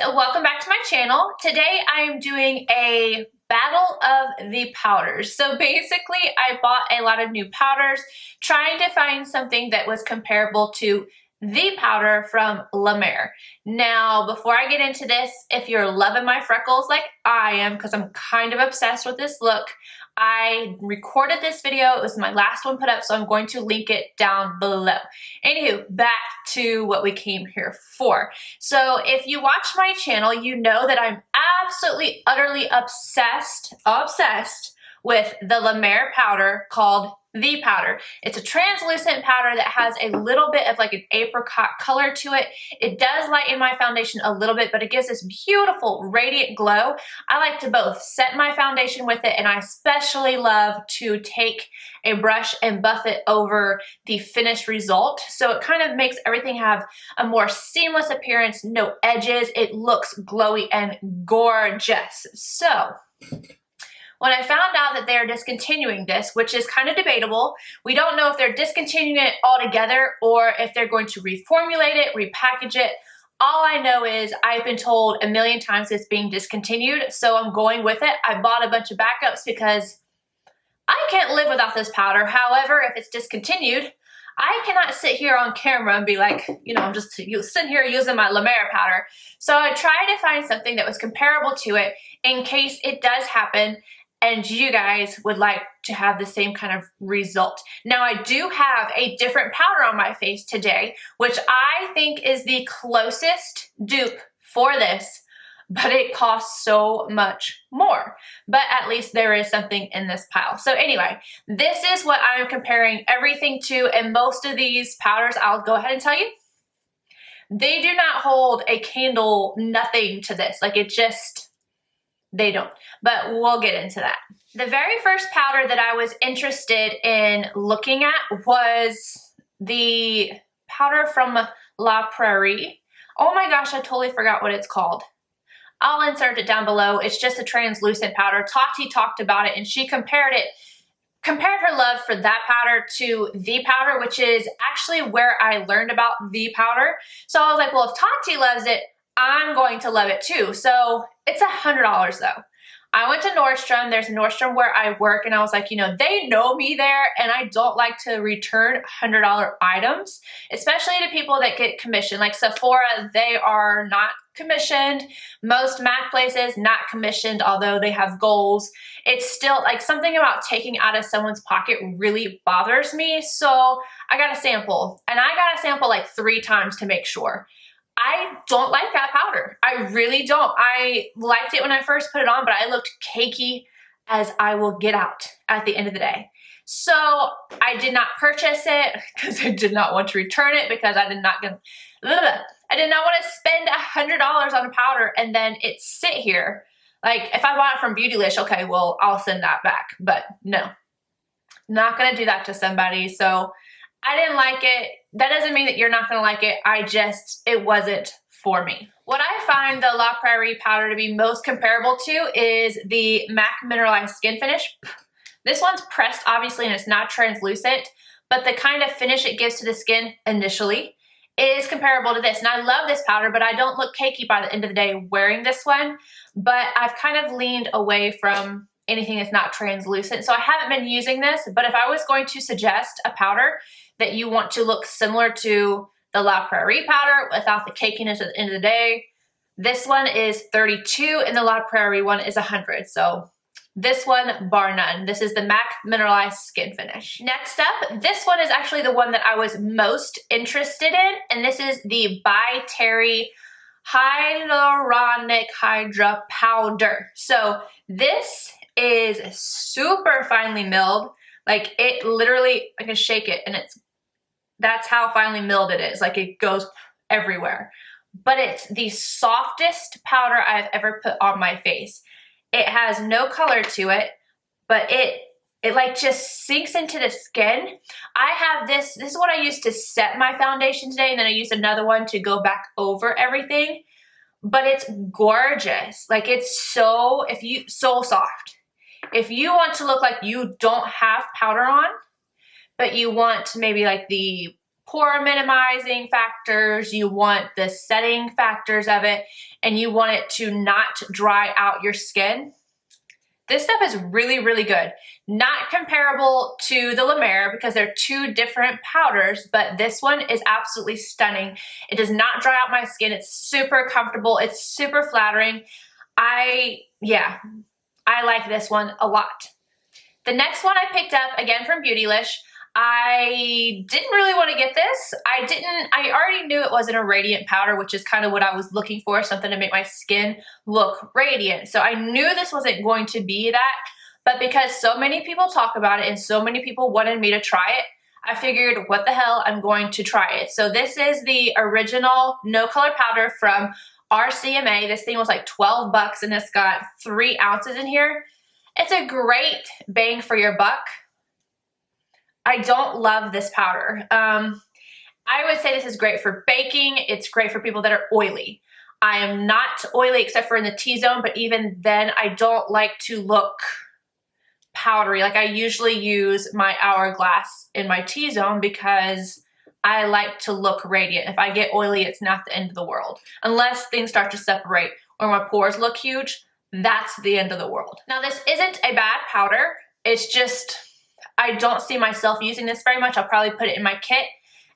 welcome back to my channel. Today I am doing a battle of the powders. So basically I bought a lot of new powders trying to find something that was comparable to the powder from La Mer. Now before I get into this, if you're loving my freckles like I am, because I'm kind of obsessed with this look, I recorded this video. It was my last one put up, so I'm going to link it down below. Anywho, back to what we came here for. So if you watch my channel, you know that I'm absolutely, utterly obsessed with the La Mer powder called The Powder. It's a translucent powder that has a little bit of like an apricot color to it. It does lighten my foundation a little bit, but it gives this beautiful radiant glow. I like to both set my foundation with it, and I especially love to take a brush and buff it over the finished result. So it kind of makes everything have a more seamless appearance, no edges. It looks glowy and gorgeous. So when I found out that they're discontinuing this, which is kind of debatable, we don't know if they're discontinuing it altogether or if they're going to reformulate it, repackage it. All I know is I've been told a million times it's being discontinued, so I'm going with it. I bought a bunch of backups because I can't live without this powder. However, if it's discontinued, I cannot sit here on camera and be like, you know, I'm just sitting here using my La Mer powder. So I tried to find something that was comparable to it in case it does happen and you guys would like to have the same kind of result. Now I do have a different powder on my face today, which I think is the closest dupe for this, but it costs so much more. But at least there is something in this pile. So anyway, this is what I'm comparing everything to, and most of these powders, I'll go ahead and tell you, they do not hold a candle nothing to this. Like it just, they don't, but we'll get into that. The very first powder that I was interested in looking at was the powder from La Prairie. Oh my gosh, I totally forgot what it's called. I'll insert it down below. It's just a translucent powder. Tati talked about it and she compared her love for that powder to the powder, which is actually where I learned about the powder. So I was like, well, if Tati loves it, I'm going to love it too. So it's $100 though. I went to Nordstrom. There's a Nordstrom where I work, and I was like, you know, they know me there, and I don't like to return $100 items, especially to people that get commissioned. Like Sephora, they are not commissioned. Most MAC places, not commissioned, although they have goals. It's still like something about taking out of someone's pocket really bothers me. So I got a sample, and I got a sample like 3 times to make sure. I don't like that powder. I really don't. I liked it when I first put it on, but I looked cakey as I will get out at the end of the day. So I did not purchase it because I did not want to return it, because I did not want to spend $100 on a powder and then it sit here. Like if I bought it from Beautylicious, okay, well, I'll send that back. But no, not going to do that to somebody. So I didn't like it. That doesn't mean that you're not going to like it. It wasn't for me. What I find the La Prairie powder to be most comparable to is the MAC Mineralized Skinfinish. This one's pressed, obviously, and it's not translucent, but the kind of finish it gives to the skin initially is comparable to this. And I love this powder, but I don't look cakey by the end of the day wearing this one. But I've kind of leaned away from anything that's not translucent. So I haven't been using this, but if I was going to suggest a powder that you want to look similar to the La Prairie powder without the cakiness at the end of the day, this one is $32 and the La Prairie one is $100. So this one, bar none. This is the MAC Mineralized Skin Finish. Next up, this one is actually the one that I was most interested in, and this is the by Terry Hyaluronic Hydra powder. So this is super finely milled. Like it literally, I can shake it and that's how finely milled it is. Like it goes everywhere. But it's the softest powder I've ever put on my face. It has no color to it, but it like just sinks into the skin. I have this is what I used to set my foundation today, and then I used another one to go back over everything. But it's gorgeous. Like it's so soft. If you want to look like you don't have powder on, but you want maybe like the pore minimizing factors, you want the setting factors of it, and you want it to not dry out your skin. This stuff is really, really good. Not comparable to the La Mer because they're two different powders, but this one is absolutely stunning. It does not dry out my skin. It's super comfortable. It's super flattering. Yeah, I like this one a lot. The next one I picked up, again from Beautylish. I didn't really want to get this. I already knew it wasn't a radiant powder, which is kind of what I was looking for, something to make my skin look radiant. So I knew this wasn't going to be that, but because so many people talk about it and so many people wanted me to try it, I figured, what the hell, I'm going to try it. So this is the original no color powder from RCMA. This thing was like 12 bucks and it's got 3 ounces in here. It's a great bang for your buck. I don't love this powder. I would say this is great for baking. It's great for people that are oily. I am not oily except for in the T-zone, but even then I don't like to look powdery. Like I usually use my Hourglass in my T-zone because I like to look radiant. If I get oily, it's not the end of the world. Unless things start to separate or my pores look huge, that's the end of the world. Now this isn't a bad powder. It's just, I don't see myself using this very much. I'll probably put it in my kit.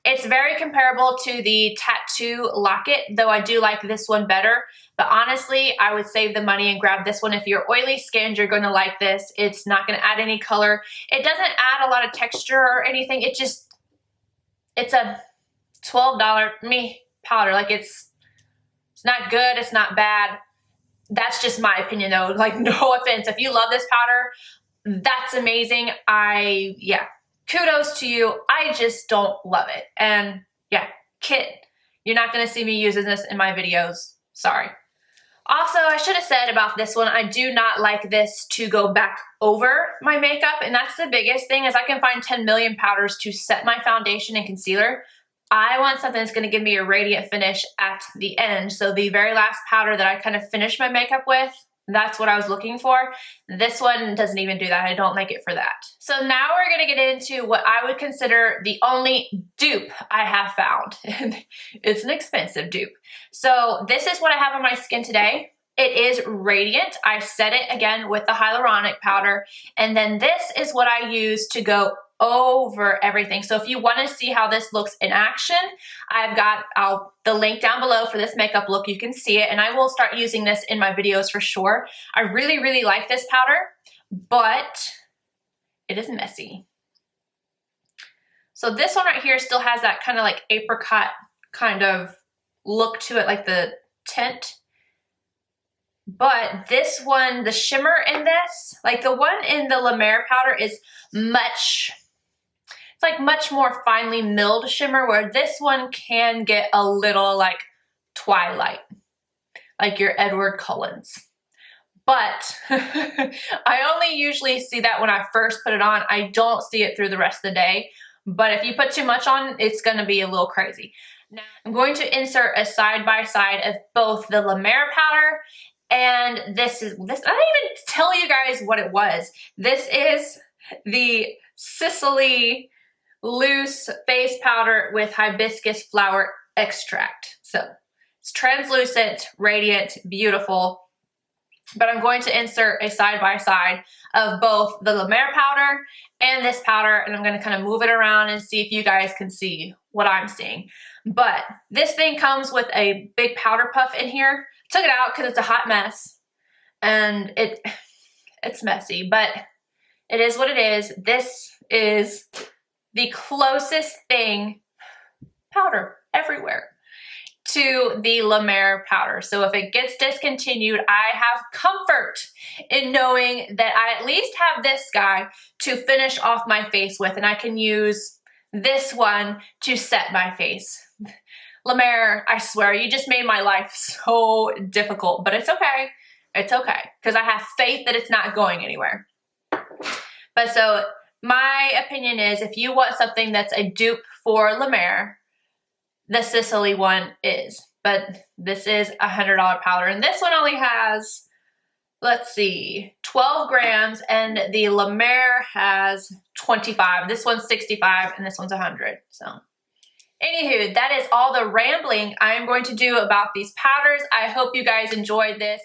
It's very comparable to the Tattoo Locket, though I do like this one better. But honestly, I would save the money and grab this one. If you're oily skinned, you're gonna like this. It's not gonna add any color. It doesn't add a lot of texture or anything. It's a $12 powder. Like it's not good, it's not bad. That's just my opinion though. Like no offense, if you love this powder, that's amazing. Yeah, kudos to you. I just don't love it. And yeah, kit, you're not gonna see me using this in my videos. Sorry. Also, I should have said about this one, I do not like this to go back over my makeup. And that's the biggest thing is I can find 10 million powders to set my foundation and concealer. I want something that's gonna give me a radiant finish at the end. So the very last powder that I kind of finished my makeup with, that's what I was looking for. This one doesn't even do that. I don't like it for that. So now we're gonna get into what I would consider the only dupe I have found. It's an expensive dupe. So this is what I have on my skin today. It is radiant. I set it again with the hyaluronic powder. And then this is what I use to go over everything. So if you want to see how this looks in action, I've got the link down below for this makeup look. You can see it, and I will start using this in my videos for sure. I really, really like this powder, but it is messy. So this one right here still has that kind of like apricot kind of look to it, like the tint. But this one, the shimmer in this, like the one in the La Mer powder is much more finely milled shimmer, where this one can get a little like Twilight, like your Edward Cullens. But I only usually see that when I first put it on. I don't see it through the rest of the day. But if you put too much on, it's gonna be a little crazy. Now, I'm going to insert a side-by-side of both the La Mer powder and this. I didn't even tell you guys what it was. This is the Sisley loose face powder with hibiscus flower extract. So it's translucent, radiant, beautiful. But I'm going to insert a side-by-side of both the La Mer powder and this powder, and I'm going to kind of move it around and see if you guys can see what I'm seeing. But this thing comes with a big powder puff in here. Took it out because it's a hot mess, and it's messy, but it is what it is. This is the closest thing, powder everywhere, to the La Mer powder. So if it gets discontinued, I have comfort in knowing that I at least have this guy to finish off my face with, and I can use this one to set my face. La Mer, I swear, you just made my life so difficult, but it's okay. It's okay, because I have faith that it's not going anywhere. But so my opinion is, if you want something that's a dupe for La Mer, the Sisley one is. But this is a $100 powder, and this one only has, let's see, 12 grams, and the La Mer has 25. This one's 65, and this one's 100. So Anywho, that is all the rambling I'm going to do about these powders. I hope you guys enjoyed this.